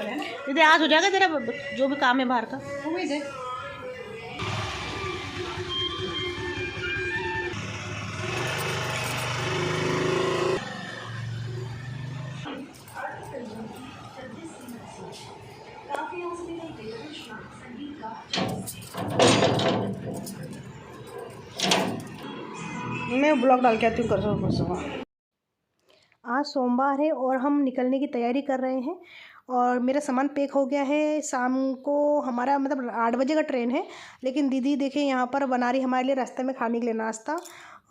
दीदी आज हो जाएगा तेरा जो भी काम है बाहर का। उम्मीद है। मैं ब्लॉग डाल के आती हूँ परसों। आज सोमवार है और हम निकलने की तैयारी कर रहे हैं और मेरा सामान पैक हो गया है। शाम को हमारा मतलब 8 बजे का ट्रेन है, लेकिन दीदी देखिए यहाँ पर बना रही हमारे लिए रास्ते में खाने के लिए नाश्ता,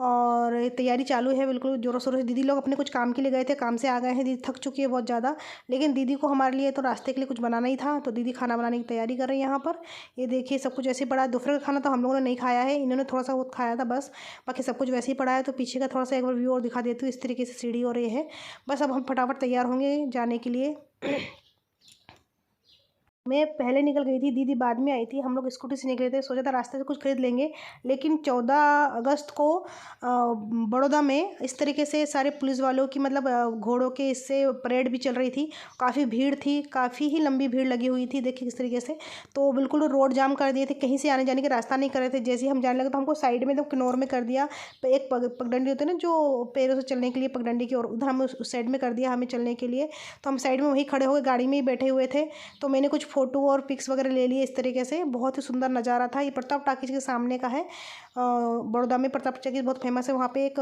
और तैयारी चालू है बिल्कुल ज़ोरों शोरों से। दीदी लोग अपने कुछ काम के लिए गए थे, काम से आ गए हैं, दीदी थक चुकी है बहुत ज़्यादा, लेकिन दीदी को हमारे लिए तो रास्ते के लिए कुछ बनाना ही था, तो दीदी खाना बनाने की तैयारी कर रही है यहाँ पर। ये देखिए सब कुछ ऐसे ही पड़ा है। दोपहर का खाना तो हम लोगों ने नहीं खाया है, इन्होंने थोड़ा सा बहुत खाया था बस, बाकी सब कुछ वैसे ही पड़ा है। तो पीछे का थोड़ा सा एक बार व्यू और दिखा देती हूँ। इस तरीके से सीढ़ी और ये है। बस अब हम फटाफट तैयार होंगे जाने के लिए। मैं पहले निकल गई थी, दीदी बाद में आई थी। हम लोग स्कूटी से निकले थे, सोचा था रास्ते से कुछ खरीद लेंगे, लेकिन 14 अगस्त को बड़ौदा में इस तरीके से सारे पुलिस वालों की मतलब घोड़ों के इससे परेड भी चल रही थी। काफ़ी भीड़ थी, काफ़ी ही लंबी भीड़ लगी हुई थी, देखिए किस तरीके से। तो बिल्कुल रोड जाम कर दिए थे, कहीं से आने जाने का रास्ता नहीं कर रहे थे। जैसे ही हम जाने लगे तो हमको साइड में एकदम किनोर में कर दिया। एक पगडंडी होती है ना जो पैरों से चलने के लिए, पगडंडी की, और उधर हमें उस साइड में कर दिया हमें चलने के लिए। तो हम साइड में वहीं खड़े हो गए, गाड़ी में ही बैठे हुए थे। तो मैंने कुछ फ़ोटो और पिक्स वगैरह ले लिए इस तरीके से। बहुत ही सुंदर नज़ारा था। ये प्रताप टाकीज के सामने का है। बड़ौदा में प्रताप टाकीज बहुत फेमस है। वहाँ पे एक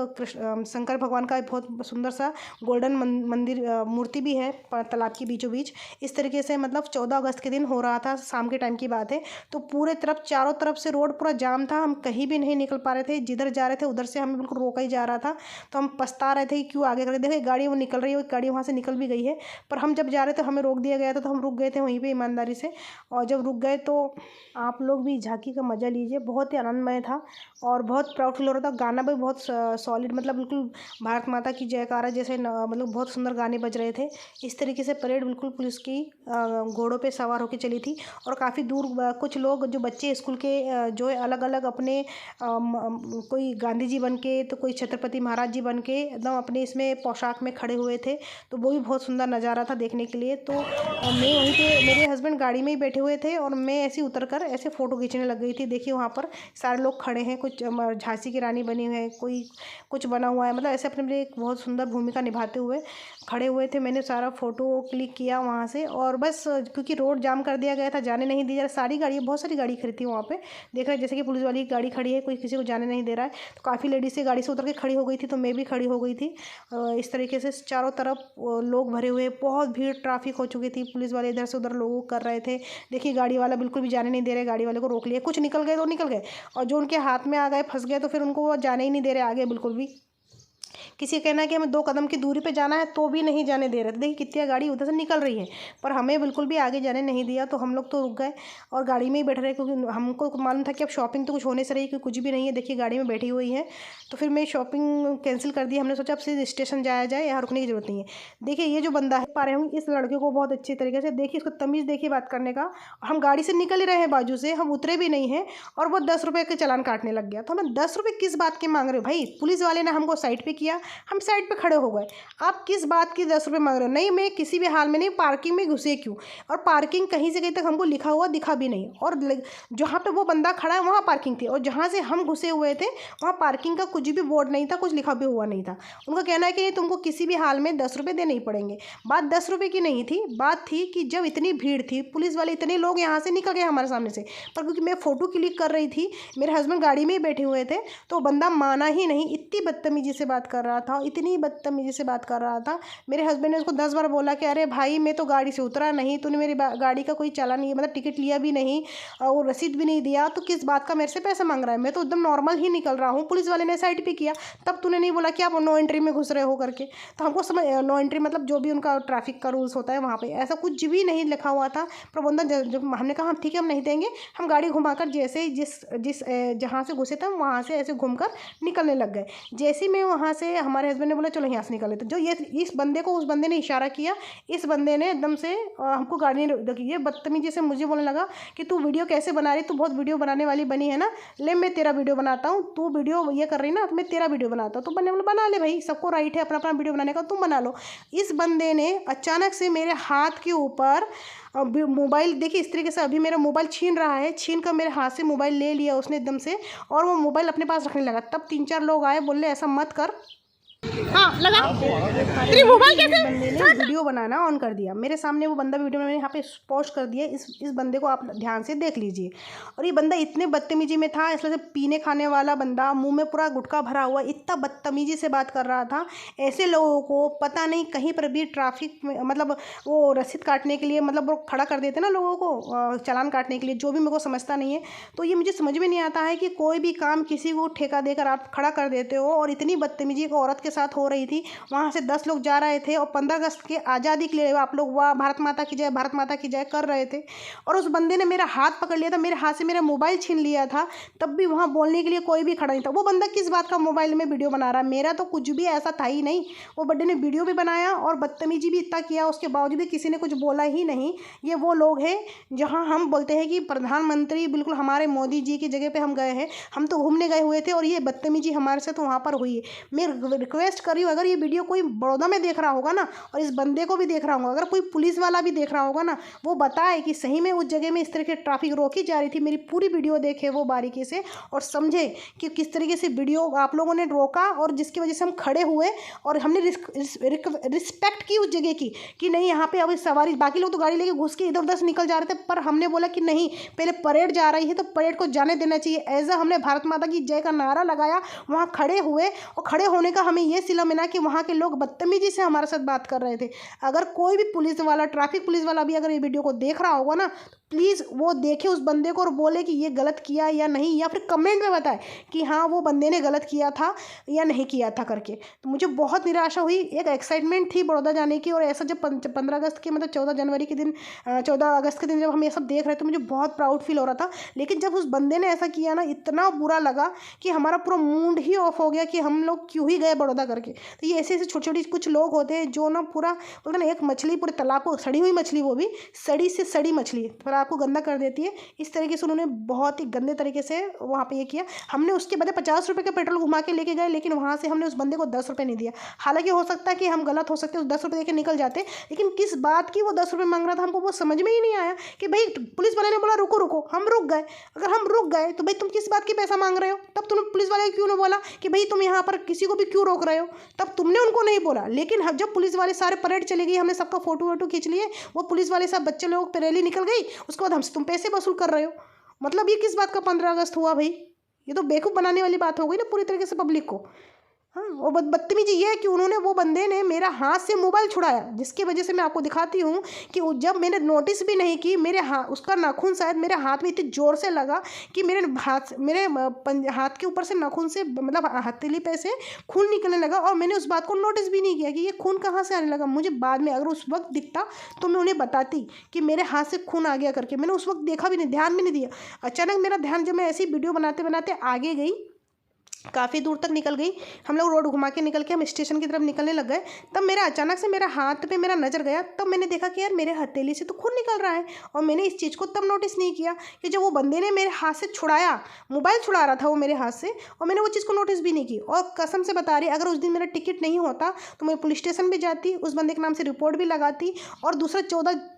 शंकर भगवान का बहुत सुंदर सा गोल्डन मंदिर मूर्ति भी है तालाब के बीचों बीच। इस तरीके से मतलब 14 अगस्त के दिन हो रहा था, शाम के टाइम की बात है। तो पूरे तरफ चारों तरफ से रोड पूरा जाम था, हम कहीं भी नहीं निकल पा रहे थे। जिधर जा रहे थे उधर से हमें बिल्कुल रोका ही जा रहा था। तो हम पछता रहे थे कि क्यों आगे कर, देखो गाड़ी वो निकल रही है, गाड़ी वहाँ से निकल भी गई है, पर हम जब जा रहे थे हमें रोक दिया गया था, तो हम रुक गए थे वहीं पर ईमानदारी से। और जब रुक गए तो आप लोग भी झांकी का मज़ा लीजिए, बहुत ही आनंदमय था और बहुत प्राउड फील हो रहा था। गाना भी बहुत सॉलिड, मतलब बिल्कुल भारत माता की जयकारा जैसे मतलब बहुत सुंदर गाने बज रहे थे। इस तरीके से परेड बिल्कुल पुलिस की घोड़ों पे सवार होकर चली थी। और काफ़ी दूर कुछ लोग जो बच्चे स्कूल के जो है अलग अलग अपने कोई गांधी जी बन के, तो कोई छत्रपति महाराज जी बन के एकदम अपने इसमें पोशाक में खड़े हुए थे। तो वो भी बहुत सुंदर नज़ारा था देखने के लिए। तो मैं वहीं पे, मेरे हस्बैंड गाड़ी में ही बैठे हुए थे और मैं ऐसे उतर कर ऐसे फ़ोटो खींचने लग गई थी। देखिए वहाँ पर सारे लोग खड़े हैं, कुछ झांसी की रानी बनी हुई है, कोई कुछ बना हुआ है, मतलब ऐसे अपने लिए एक बहुत सुंदर भूमिका निभाते हुए खड़े हुए थे। मैंने सारा फ़ोटो क्लिक किया वहाँ से, और बस क्योंकि रोड जाम कर दिया गया था, जाने नहीं दिया। सारी गाड़ी, बहुत सारी गाड़ी खड़ी थी वहाँ पे, देख रहे हैं जैसे कि पुलिस वाली गाड़ी खड़ी है, कोई किसी को जाने नहीं दे रहा है। तो काफ़ी लेडीज़ से गाड़ी से उतर के खड़ी हो गई थी, तो मैं भी खड़ी हो गई थी। इस तरीके से चारों तरफ लोग भरे हुए, बहुत भीड़, ट्रैफिक हो चुकी थी। पुलिस वाले इधर से उधर लोगों कर रहे थे। देखिए गाड़ी वाला बिल्कुल भी जाने नहीं दे रहे, गाड़ी वाले को रोक लिया। कुछ निकल गए तो निकल गए, और जो उनके हाथ में आ गए, फंस गए, तो फिर उनको वो जाने ही नहीं दे रहे आगे बिल्कुल भी। किसी का कहना है कि हमें 2 कदम की दूरी पे जाना है तो भी नहीं जाने दे रहे थे। देखिए कितनी गाड़ी उधर से निकल रही है, पर हमें बिल्कुल भी आगे जाने नहीं दिया। तो हम लोग तो रुक गए और गाड़ी में ही बैठ रहे, क्योंकि हमको मालूम था कि अब शॉपिंग तो कुछ होने से रही, कि कुछ भी नहीं है। देखिए गाड़ी में बैठी हुई है, तो फिर मैं शॉपिंग कैंसिल कर दी। हमने सोचा अब सीधे स्टेशन जाया जाए, यहाँ रुकने की जरूरत नहीं है। देखिए ये जो बंदा है, पा रहे होंगे, इस लड़के को बहुत अच्छी तरीके से देखिए, इसको तमीज़ देखिए बात करने का। हम गाड़ी से निकल ही रहे हैं बाजू से, हम उतरे भी नहीं हैं, और वो 10 रुपये के चालान काटने लग गया। तो हमें 10 रुपये किस बात के मांग रहे हो भाई? पुलिस वाले ने हमको साइड पे किया, हम साइड पे खड़े हो गए, आप किस बात की 10 रुपये मांग रहे हो? नहीं, मैं किसी भी हाल में नहीं, पार्किंग में घुसे क्यों? और पार्किंग कहीं से कहीं तक हमको लिखा हुआ दिखा भी नहीं, और जहाँ पे वो बंदा खड़ा है वहाँ पार्किंग थी, और जहाँ से हम घुसे हुए थे वहाँ पार्किंग का कुछ भी बोर्ड नहीं था, कुछ लिखा भी हुआ नहीं था। उनका कहना है कि तुमको किसी भी हाल में 10 रुपये देने ही पड़ेंगे। बात 10 रुपये की नहीं थी, बात थी कि जब इतनी भीड़ थी, पुलिस वाले इतने लोग यहाँ से निकल गए हमारे सामने से, पर क्योंकि मैं फ़ोटो क्लिक कर रही थी, मेरे हस्बैंड गाड़ी में ही बैठे हुए थे, तो बंदा माना ही नहीं। इतनी बदतमीजी से बात कर रहा था, इतनी बदतमीजी से बात कर रहा था। मेरे हस्बैंड ने उसको 10 बार बोला कि अरे भाई मैं तो गाड़ी से उतरा नहीं, तूने मेरी गाड़ी का कोई चालान नहीं, मतलब टिकट लिया भी नहीं और रसीद भी नहीं दिया, तो किस बात का मेरे से पैसा मांग रहा है? मैं तो एकदम नॉर्मल ही निकल रहा हूँ, पुलिस वाले ने साइड पे किया, तब तूने नहीं बोला कि आप नो एंट्री में घुस रहे हो करके। तो हमको समझ, नो एंट्री मतलब जो भी उनका ट्रैफिक का रूल्स होता है वहाँ पे ऐसा कुछ भी नहीं लिखा हुआ था। प्रबंधन जब हमने कहा ठीक है हम नहीं देंगे, हम गाड़ी घुमाकर जैसे ही जिस जहाँ से घुसे थे वहाँ से ऐसे घूमकर निकलने लग गए। जैसे ही मैं वहाँ से हमारे हस्बैंड ने बोला चलो यहाँ से निकले। तो जो ये इस बंदे को उस बंदे ने इशारा किया, इस बंदे ने एकदम से हमको गाड़ी नहीं रोकी। ये बदतमीजी से मुझे बोलने लगा कि तू वीडियो कैसे बना रही, तू बहुत वीडियो बनाने वाली बनी है ना, ले मैं तेरा वीडियो बनाता हूँ, तू वीडियो ये कर रही ना तो मैं तेरा वीडियो बनाता हूँ। तो मैंने बोला बना ले भाई, सबको राइट है अपना अपना वीडियो बनाने का, तुम बना लो। इस बंदे ने अचानक से मेरे हाथ के ऊपर मोबाइल, देखिए इस तरीके से अभी मेरा मोबाइल छीन रहा है, छीन कर मेरे हाथ से मोबाइल ले लिया उसने एकदम से, और वो मोबाइल अपने पास रखने लगा। तब 3-4 लोग आए, बोले ऐसा मत कर। हाँ लगा तेरी मोबाइल कैसे। बंदे ने वीडियो बनाना ऑन कर दिया मेरे सामने, वो बंदा वीडियो मैंने यहाँ पे पोस्ट कर दिया। इस बंदे को आप ध्यान से देख लीजिए। और ये बंदा इतने बदतमीजी में था, इसलिए पीने खाने वाला बंदा, मुंह में पूरा गुटखा भरा हुआ, इतना बदतमीजी से बात कर रहा था। ऐसे लोगों को पता नहीं कहीं पर भी ट्रैफिक में, मतलब वो रसीद काटने के लिए, मतलब वो खड़ा कर देते ना लोगों को चालान काटने के लिए, जो भी मेरे को समझता नहीं है। तो ये मुझे समझ में नहीं आता है कि कोई भी काम किसी को ठेका देकर आप खड़ा कर देते हो। और इतनी बदतमीजी एक औरत के साथ हो रही थी, वहाँ से 10 लोग जा रहे थे और 15 अगस्त के आज़ादी के लिए आप लोग वाह भारत माता की जय, भारत माता की जय कर रहे थे। और उस बंदे ने मेरा हाथ पकड़ लिया था, मेरे हाथ से मेरा मोबाइल छीन लिया था, तब भी वहाँ बोलने के लिए कोई भी खड़ा नहीं था। वो बंदा किस बात का मोबाइल में वीडियो बना रहा है, मेरा तो कुछ भी ऐसा था ही नहीं। वो बंदे ने वीडियो भी बनाया और बदतमीजी भी इतना किया, उसके बावजूद भी किसी ने कुछ बोला ही नहीं। ये वो लोग हैं जहाँ हम बोलते हैं कि प्रधानमंत्री बिल्कुल हमारे मोदी जी की जगह पे हम गए हैं, हम तो घूमने गए हुए थे और ये बदतमीजी हमारे साथ वहाँ पर हुई है। मैं रिक्वेस्ट कर रही हूँ, अगर ये वीडियो कोई बड़ौदा में देख रहा होगा ना, और इस बंदे को भी देख रहा होगा, अगर कोई पुलिस वाला भी देख रहा होगा ना, वो बताए कि सही में उस जगह में इस तरह की ट्रैफिक रोकी जा रही थी। मेरी पूरी वीडियो देखे वो बारीकी से और समझे कि किस तरीके से वीडियो आप लोगों ने रोका, और जिसकी वजह से हम खड़े हुए और हमने रिस्पेक्ट की उस जगह की कि नहीं यहाँ पे अभी सवारी, बाकी लोग तो गाड़ी लेके घुस के इधर उधर से निकल जा रहे थे, पर हमने बोला कि नहीं, पहले परेड जा रही है तो परेड को जाने देना चाहिए। एज हमने भारत माता की जय का नारा लगाया, वहाँ खड़े हुए, और खड़े होने का हमें ये सिला मिला कि वहाँ के लोग बदतमीजी से हमारे साथ बात कर रहे थे। अगर कोई भी पुलिस वाला, ट्रैफिक पुलिस वाला भी अगर ये वीडियो को देख रहा होगा ना, प्लीज़ वो देखे उस बंदे को और बोले कि ये गलत किया या नहीं, या फिर कमेंट में बताए कि हाँ वो बंदे ने गलत किया था या नहीं किया था करके। तो मुझे बहुत निराशा हुई। एक एक्साइटमेंट थी बड़ौदा जाने की, और ऐसा जब 15 अगस्त के, मतलब 14 जनवरी के दिन, 14 अगस्त के दिन जब हम ये सब देख रहे थे, मुझे बहुत प्राउड फील हो रहा था। लेकिन जब उस बंदे ने ऐसा किया ना, इतना बुरा लगा कि हमारा पूरा मूड ही ऑफ हो गया कि हम लोग क्यों ही गए बड़ौदा करके। तो ये ऐसे ऐसे छोटी छोटी कुछ लोग होते हैं जो ना पूरा बोलते ना, एक मछली पूरे तालाब को, सड़ी हुई मछली, वो भी सड़ी से सड़ी मछली, पर आपको गंदा कर देती है। इस तरीके से उन्होंने बहुत ही गंदे तरीके से वहाँ पे ये किया। हमने उसके बदले 50 रुपये का पेट्रोल घुमा के लेके गए, लेकिन वहाँ से हमने उस बंदे को 10 रुपये नहीं दिया। हालांकि हो सकता है कि हम गलत हो सकते, उस 10 रुपये देके निकल जाते, लेकिन किस बात की वो 10 रुपये मांग रहा था, हमको वो समझ में ही नहीं आया कि भाई पुलिस वाले ने बोला रुको रुको, हम रुक गए। अगर हम रुक गए तो भाई तुम किस बात की पैसा मांग रहे हो? तब तुमने पुलिस वाले क्यों नहीं बोला कि भाई तुम यहाँ पर किसी को भी क्यों रोक रहे हो? तब तुमने उनको नहीं बोला। लेकिन जब पुलिस वाले सारे परेड चले गई, हमने सबका फोटो वोटो खींच लिए, वो पुलिस वाले सब बच्चे लोग पे रैली निकल गई, उसके बाद हमसे तुम पैसे वसूल कर रहे हो। मतलब ये किस बात का 15 अगस्त हुआ भाई? ये तो बेवकूफ़ बनाने वाली बात हो गई ना पूरी तरीके से पब्लिक को। हाँ, वो बदतमीजी ये है कि उन्होंने, वो बंदे ने मेरा हाथ से मोबाइल छुड़ाया, जिसकी वजह से मैं आपको दिखाती हूँ कि जब मैंने नोटिस भी नहीं की, मेरे हाथ, उसका नाखून शायद मेरे हाथ में इतनी ज़ोर से लगा कि मेरे हाथ के ऊपर से नाखून से, मतलब हथेली पे से खून निकलने लगा, और मैंने उस बात को नोटिस भी नहीं किया कि ये खून कहाँ से आने लगा। मुझे बाद में अगर उस वक्त दिखता तो मैं उन्हें बताती कि मेरे हाथ से खून आ गया करके। मैंने उस वक्त देखा भी नहीं, ध्यान भी नहीं दिया। अचानक मेरा ध्यान, जब मैं ऐसी वीडियो बनाते बनाते आगे गई, काफ़ी दूर तक निकल गई, हम लोग रोड घुमा के निकल के हम स्टेशन की तरफ निकलने लग गए, तब मेरा अचानक से मेरा हाथ पे मेरा नज़र गया। तब मैंने देखा कि यार मेरे हथेली से तो खून निकल रहा है, और मैंने इस चीज़ को तब नोटिस नहीं किया कि जब वो बंदे ने मेरे हाथ से छुड़ाया, मोबाइल छुड़ा रहा था वो मेरे हाथ से, और मैंने वो चीज़ को नोटिस भी नहीं की। और कसम से बता रही, अगर उस दिन मेरा टिकट नहीं होता तो मैं पुलिस स्टेशन भी जाती, उस बंदे के नाम से रिपोर्ट भी लगाती। और दूसरा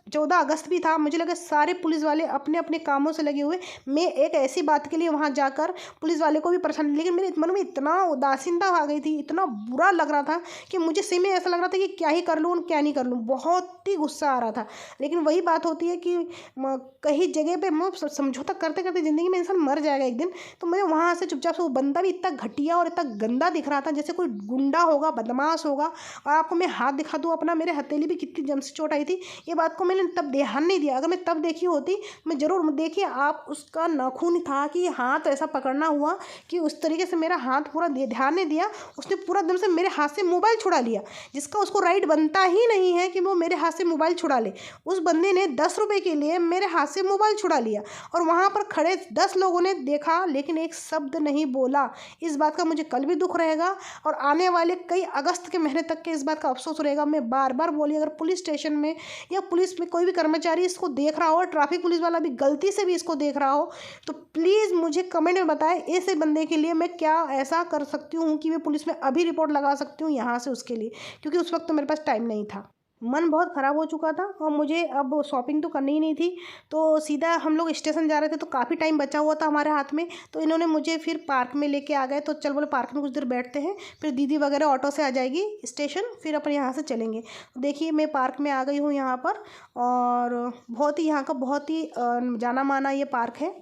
14 अगस्त भी था, मुझे लगा सारे पुलिस वाले अपने अपने कामों से लगे हुए, मैं एक ऐसी बात के लिए वहाँ जाकर पुलिस वाले को भी परेशान, लेकिन मेरे मन में इतना उदासीनता आ गई थी, इतना बुरा लग रहा था कि मुझे सही में ऐसा लग रहा था कि क्या ही कर लूँ क्या नहीं कर लूँ, बहुत ही गुस्सा आ रहा था। लेकिन वही बात होती है कि कहीं जगह पे मैं समझौता करते करते ज़िंदगी में इंसान मर जाएगा एक दिन। तो मैं वहाँ से चुपचाप से, वो बंदा भी इतना घटिया और इतना गंदा दिख रहा था, जैसे कोई गुंडा होगा, बदमाश होगा। और आपको मैं हाथ दिखा दूँ अपना, मेरे हथेली भी कितनी जम से चोट आई थी, ये बात को मैंने तब ध्यान नहीं दिया। अगर मैं तब देखी होती मैं ज़रूर, देखिए आप, उसका नाखून था कि हाथ ऐसा पकड़ना हुआ कि उस तरीके से मेरा हाथ पूरा ध्यान नहीं दिया, उसने पूरा एकदम से मेरे हाथ से मोबाइल छुड़ा लिया, जिसका उसको राइट बनता ही नहीं है कि वो मेरे हाथ से मोबाइल छुड़ा ले। उस बंदे ने 10 रुपये के लिए मेरे हाथ से मोबाइल छुड़ा लिया और वहाँ पर खड़े 10 लोगों ने देखा लेकिन एक शब्द नहीं बोला। इस बात का मुझे कल भी दुख रहेगा और आने वाले कई अगस्त के महीने तक के इस बात का अफसोस रहेगा। मैं बार बार बोली, अगर पुलिस स्टेशन में या पुलिस में कोई भी कर्मचारी इसको देख रहा हो, ट्रैफिक पुलिस वाला भी गलती से भी इसको देख रहा हो, तो प्लीज़ मुझे कमेंट में बताएं ऐसे बंदे के लिए मैं क्या ऐसा कर सकती हूँ कि मैं पुलिस में अभी रिपोर्ट लगा सकती हूँ यहाँ से उसके लिए, क्योंकि उस वक्त तो मेरे पास टाइम नहीं था। मन बहुत ख़राब हो चुका था और मुझे अब शॉपिंग तो करनी ही नहीं थी, तो सीधा हम लोग स्टेशन जा रहे थे, तो काफ़ी टाइम बचा हुआ था हमारे हाथ में, तो इन्होंने मुझे फिर पार्क में लेके आ गए। तो चल बोले पार्क में कुछ देर बैठते हैं, फिर दीदी वगैरह ऑटो से आ जाएगी स्टेशन, फिर अपन यहाँ से चलेंगे। देखिए मैं पार्क में आ गई हूँ यहाँ पर, और बहुत ही यहाँ का बहुत ही जाना माना ये पार्क है,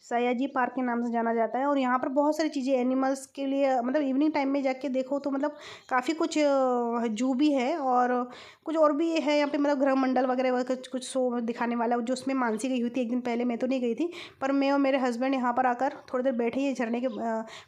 सयाजी पार्क के नाम से जाना जाता है। और यहाँ पर बहुत सारी चीज़ें एनिमल्स के लिए, मतलब इवनिंग टाइम में जाके देखो तो मतलब काफ़ी कुछ जू भी है और कुछ और भी है यहाँ पे, मतलब गृह मंडल वगैरह कुछ शो दिखाने वाला, जो उसमें मानसी गई हुई थी एक दिन पहले, मैं तो नहीं गई थी, पर मैं और मेरे हस्बैंड यहाँ पर आकर थोड़ी देर बैठे, ये झरने के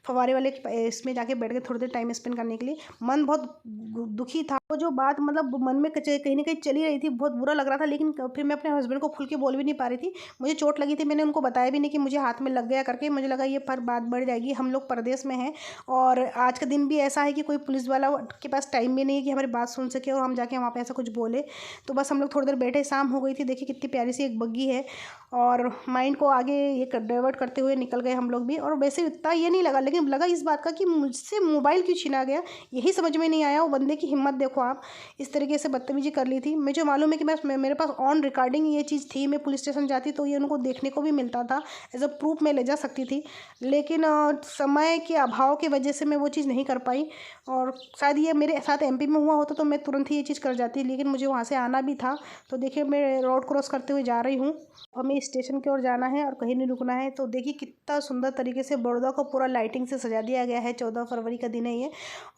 फव्वारे वाले इसमें जाके बैठ के थोड़ी देर टाइम स्पेंड करने के लिए। मन बहुत दुखी था, वो जो बात मतलब मन में कहीं ना कहीं चली रही थी, बहुत बुरा लग रहा था, लेकिन फिर मैं अपने हस्बैंड को खुल के बोल भी नहीं पा रही थी। मुझे चोट लगी थी, मैंने उनको बताया भी नहीं कि मुझे हाथ में लग गया करके, मुझे लगा ये पर बात बढ़ जाएगी। हम लोग परदेश में हैं और आज का दिन भी ऐसा है कि कोई पुलिस वाला के पास टाइम भी नहीं है कि हमारी बात सुन सके और हम जाके वहाँ पे ऐसा कुछ बोले। तो बस हम लोग थोड़ी देर बैठे, शाम हो गई थी, देखिए कितनी प्यारी सी एक बग्गी है, और माइंड को आगे ये डाइवर्ट करते हुए निकल गए हम लोग भी। और वैसे इतना ये नहीं लगा, लेकिन लगा इस बात का कि मुझसे मोबाइल क्यों छीना गया, यही समझ में नहीं आया। वो बंदे की हिम्मत देखो आप, इस तरीके से बदतमीजी कर ली थी। मुझे मालूम है कि मेरे पास ऑन रिकॉर्डिंग ये चीज़ थी, मैं पुलिस स्टेशन जाती तो ये उनको देखने को भी मिलता था, एज अ प्रूफ में ले जा सकती थी, लेकिन समय के अभाव की वजह से मैं वो चीज़ नहीं कर पाई। और शायद ये मेरे साथ एमपी में हुआ होता तो मैं तुरंत ही ये चीज़ कर जाती, लेकिन मुझे वहाँ से आना भी था। तो देखिए मैं रोड क्रॉस करते हुए जा रही हूँ, हमें स्टेशन की ओर जाना है और कहीं नहीं रुकना है। तो देखिए कितना सुंदर तरीके से बड़ौदा को पूरा लाइटिंग से सजा दिया गया है। 14 फरवरी का दिन है ये,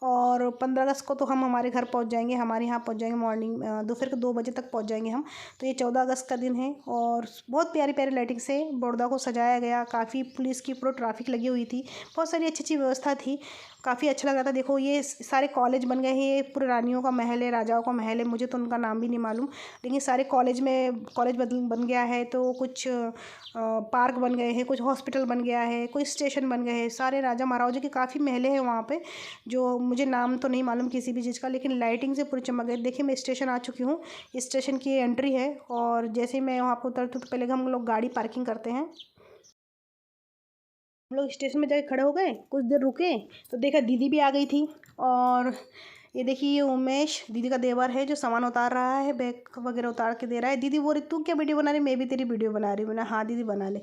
और 15 अगस्त को तो हम हमारे घर पहुंच जाएंगे, हमारे यहाँ पहुंच जाएंगे मॉर्निंग दोपहर के 2 बजे तक पहुंच जाएंगे हम। तो ये 14 अगस्त का दिन है और बहुत प्यारी प्यारी लाइटिंग से बड़ौदा को सजाया गया। काफ़ी पुलिस की पूरा ट्रैफिक लगी हुई थी, बहुत सारी अच्छी अच्छी व्यवस्था थी, काफ़ी अच्छा लग रहा था। देखो ये सारे कॉलेज बन गए हैं, ये पूरे रानियों का महल है, राजाओं का महल है, मुझे तो उनका नाम भी नहीं मालूम, लेकिन सारे कॉलेज बन गया है। तो कुछ पार्क बन गए हैं, कुछ हॉस्पिटल बन गया है, कोई स्टेशन बन गए हैं, सारे राजा महाराजा के काफ़ी महलें हैं वहाँ पे, जो मुझे नाम तो नहीं मालूम किसी भी चीज़ का, लेकिन लाइटिंग से पूरी चमक गई। देखिए मैं स्टेशन आ चुकी हूँ, स्टेशन की एंट्री है, और जैसे मैं वहाँ पर उतरती हूँ तो पहले हम लोग गाड़ी पार्किंग करते हैं। हम लोग स्टेशन में जाके खड़े हो गए, कुछ देर रुके तो देखा दीदी भी आ गई थी। और ये देखिए ये उमेश दीदी का देवर है जो सामान उतार रहा है, बैग वगैरह उतार के दे रहा है। दीदी बोल रही तू क्या वीडियो बना रही, मैं भी तेरी वीडियो बना रही हूँ ना। हाँ दीदी बना ले।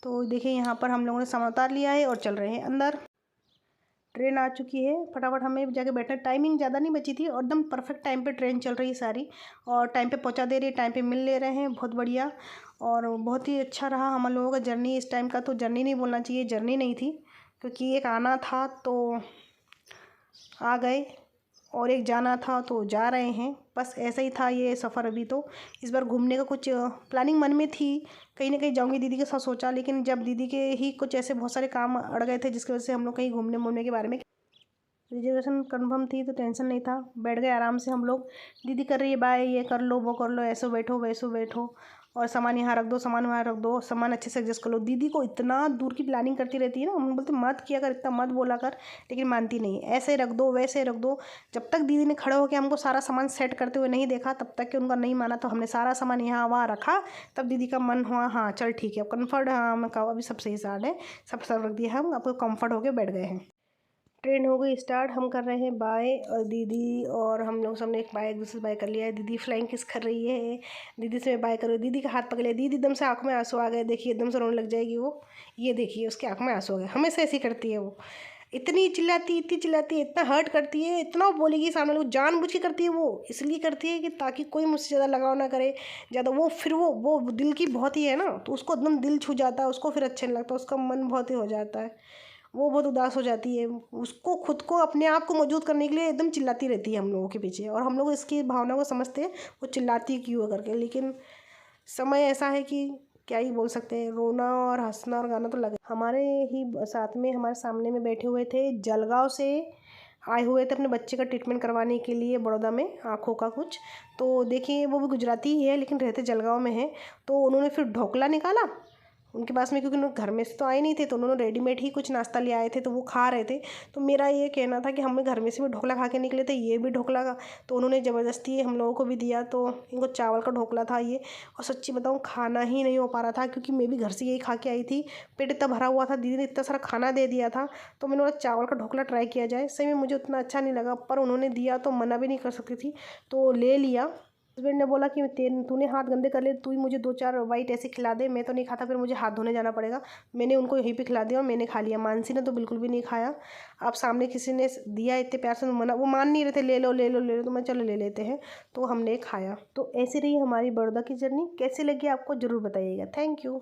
तो देखिए यहाँ पर हम लोगों ने सामान उतार लिया है और चल रहे हैं अंदर। ट्रेन आ चुकी है, फटाफट हमें जाके बैठना, टाइमिंग ज़्यादा नहीं बची थी और एकदम परफेक्ट टाइम पे ट्रेन चल रही है सारी, और टाइम पे पहुंचा दे रही है, टाइम पे मिल ले रहे हैं, बहुत बढ़िया। और बहुत ही अच्छा रहा हम लोगों का जर्नी। इस टाइम का तो जर्नी नहीं बोलना चाहिए, जर्नी नहीं थी, क्योंकि एक आना था तो आ गए और एक जाना था तो जा रहे हैं, बस ऐसा ही था ये सफ़र। अभी तो इस बार घूमने का कुछ प्लानिंग मन में थी, कहीं ना कहीं जाऊंगी दीदी के साथ सोचा, लेकिन जब दीदी के ही कुछ ऐसे बहुत सारे काम अड़ गए थे जिसकी वजह से हम लोग कहीं घूमने के बारे में, रिजर्वेशन कंफर्म थी तो टेंशन नहीं था, बैठ गए आराम से हम लोग। दीदी कर रही है बाय, ये कर लो वो कर लो, ऐसे बैठो वैसे बैठो, और सामान यहाँ रख दो, सामान वहाँ रख दो, सामान अच्छे से एडजस्ट कर लो। दीदी को इतना दूर की प्लानिंग करती रहती है ना, हम बोलते मत किया कर, इतना मत बोला कर, लेकिन मानती नहीं, ऐसे रख दो वैसे रख दो। जब तक दीदी ने खड़े होकर हमको सारा सामान सेट करते हुए नहीं देखा तब तक कि उनका नहीं माना, तो हमने सारा सामान यहाँ वहाँ रखा, तब दीदी का मन हुआ हाँ चल ठीक है अब कम्फर्ट, हाँ मैं कहा अभी सब सही साल है, सब रख दिया, हम आपको कम्फर्ट होकर बैठ गए हैं। ट्रेन हो गई स्टार्ट, हम कर रहे हैं बाय, और दीदी और हम लोग सबने एक दूसरे से बाय कर लिया है। दीदी फ्लाइंग किस कर रही है, दीदी से मैं बाय कर रही हूँ, दीदी का हाथ पकड़ लिया, दीदी एकदम से आँखों में आंसू आ गए, देखिए एकदम से रोने लग जाएगी वो, ये देखिए उसकी आँखों में आंसू आ गए। हमेशा ऐसी करती है वो, इतनी चिल्लाती इतना हर्ट करती है, इतना बोलेगी सामने लोग, जानबूझ के करती है वो, इसलिए करती है कि ताकि कोई मुझसे ज़्यादा लगाव ना करे ज़्यादा। वो फिर वो दिल की बहुत ही है ना, तो उसको एकदम दिल छू जाता है, उसको फिर अच्छा नहीं लगता, उसका मन बहुत ही हो जाता है, वो बहुत उदास हो जाती है। उसको खुद को अपने आप को मौजूद करने के लिए एकदम चिल्लाती रहती है हम लोगों के पीछे, और हम लोग इसकी भावना को समझते हैं वो चिल्लाती क्यों है करके, लेकिन समय ऐसा है कि क्या ही बोल सकते हैं, रोना और हंसना और गाना तो लगा। हमारे ही साथ में हमारे सामने में बैठे हुए थे, जलगांव से आए हुए थे अपने बच्चे का ट्रीटमेंट करवाने के लिए बड़ौदा में, आँखों का कुछ। तो देखिए वो भी गुजराती ही है लेकिन रहते जलगांव में हैं। तो उन्होंने फिर ढोकला निकाला उनके पास में, क्योंकि उन्होंने घर में से तो आए नहीं थे, तो उन्होंने रेडीमेड ही कुछ नाश्ता ले आए थे, तो वो खा रहे थे। तो मेरा ये कहना था कि हम घर में से भी ढोकला खा के निकले थे, ये भी ढोकला का, तो उन्होंने ज़बरदस्ती हम लोगों को भी दिया। तो इनको चावल का ढोकला था ये, और सच्ची बताऊँ खाना ही नहीं हो पा रहा था, क्योंकि मैं भी घर से यही खा के आई थी। पेट इतना भरा हुआ था, दीदी ने इतना सारा खाना दे दिया था। तो मैंने बोला चावल का ढोकला ट्राई किया जाए। सही में मुझे उतना अच्छा नहीं लगा, पर उन्होंने दिया तो मना भी नहीं कर सकती थी, तो ले लिया। हस्बैंड ने बोला कि तूने हाथ गंदे कर ले, तू ही मुझे 2-4 वाइट ऐसे खिला दे, मैं तो नहीं खाता, फिर मुझे हाथ धोने जाना पड़ेगा। मैंने उनको यहीं पे खिला दिया और मैंने खा लिया। मानसी ने तो बिल्कुल भी नहीं खाया। आप सामने किसी ने दिया इतने प्यार से, मना वो मान नहीं रहे थे, ले लो ले लो ले लो, तो मैं चलो ले लेते हैं, तो हमने खाया। तो ऐसी रही हमारी बड़ौदा की जर्नी। कैसी लगी आपको ज़रूर बताइएगा। Thank you.